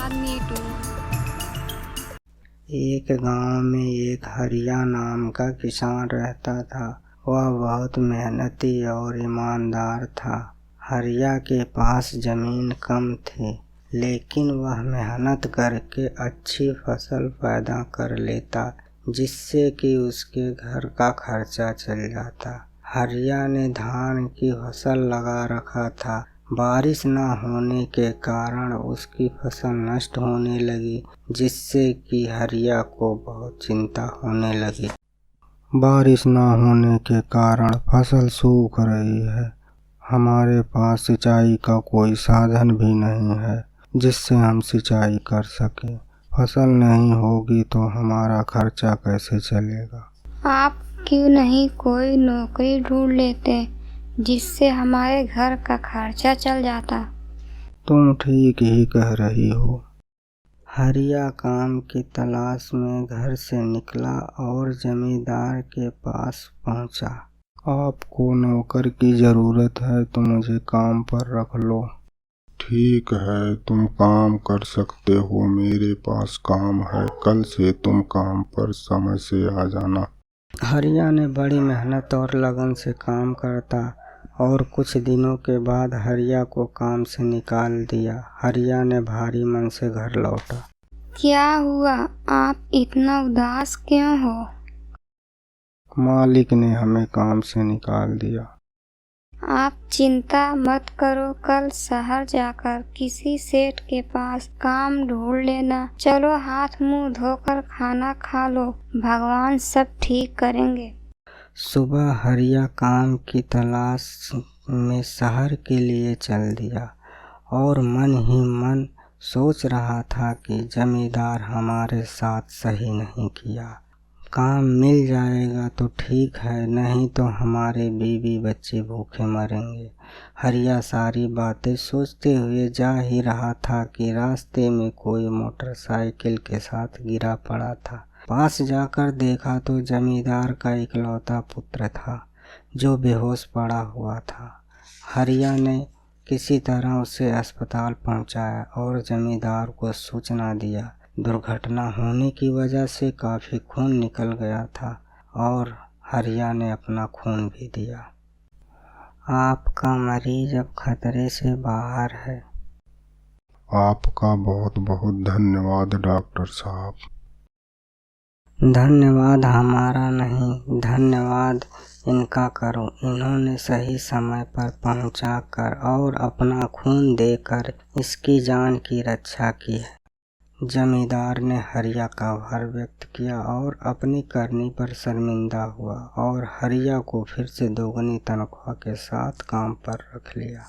धन्यवाद नीटू। एक गांव में एक हरिया नाम का किसान रहता था। वह बहुत मेहनती और ईमानदार था। हरिया के पास जमीन कम थी, लेकिन वह मेहनत करके अच्छी फसल पैदा कर लेता, जिससे कि उसके घर का खर्चा चल जाता। हरिया ने धान की फसल लगा रखा था। बारिश न होने के कारण उसकी फसल नष्ट होने लगी, जिससे कि हरिया को बहुत चिंता होने लगी। बारिश न होने के कारण फसल सूख रही है। हमारे पास सिंचाई का कोई साधन भी नहीं है जिससे हम सिंचाई कर सकें। फसल नहीं होगी तो हमारा खर्चा कैसे चलेगा? आप क्यों नहीं कोई नौकरी ढूंढ लेते जिससे हमारे घर का खर्चा चल जाता? तुम ठीक ही कह रही हो। हरिया काम की तलाश में घर से निकला और जमींदार के पास पहुंचा। आपको नौकर की जरूरत है तो मुझे काम पर रख लो। ठीक है, तुम काम कर सकते हो। मेरे पास काम है। कल से तुम काम पर समय से आ जाना। हरिया ने बड़ी मेहनत और लगन से काम करता और कुछ दिनों के बाद हरिया को काम से निकाल दिया। हरिया ने भारी मन से घर लौटा। क्या हुआ? आप इतना उदास क्यों हो? मालिक ने हमें काम से निकाल दिया। आप चिंता मत करो, कल शहर जाकर किसी सेठ के पास काम ढूंढ लेना। चलो हाथ मुंह धोकर खाना खा लो, भगवान सब ठीक करेंगे। सुबह हरिया काम की तलाश में शहर के लिए चल दिया और मन ही मन सोच रहा था कि जमींदार हमारे साथ सही नहीं किया। काम मिल जाएगा तो ठीक है, नहीं तो हमारे बीवी बच्चे भूखे मरेंगे। हरिया सारी बातें सोचते हुए जा ही रहा था कि रास्ते में कोई मोटरसाइकिल के साथ गिरा पड़ा था। पास जाकर देखा तो जमींदार का इकलौता पुत्र था जो बेहोश पड़ा हुआ था। हरिया ने किसी तरह उसे अस्पताल पहुंचाया और जमींदार को सूचना दिया। दुर्घटना होने की वजह से काफ़ी खून निकल गया था और हरिया ने अपना खून भी दिया। आपका मरीज अब खतरे से बाहर है। आपका बहुत बहुत धन्यवाद डॉक्टर साहब। धन्यवाद हमारा नहीं, धन्यवाद इनका करो। इन्होंने सही समय पर पहुंचाकर और अपना खून देकर इसकी जान की रक्षा की है। जमींदार ने हरिया का आभार व्यक्त किया और अपनी करनी पर शर्मिंदा हुआ और हरिया को फिर से दोगुनी तनख्वाह के साथ काम पर रख लिया।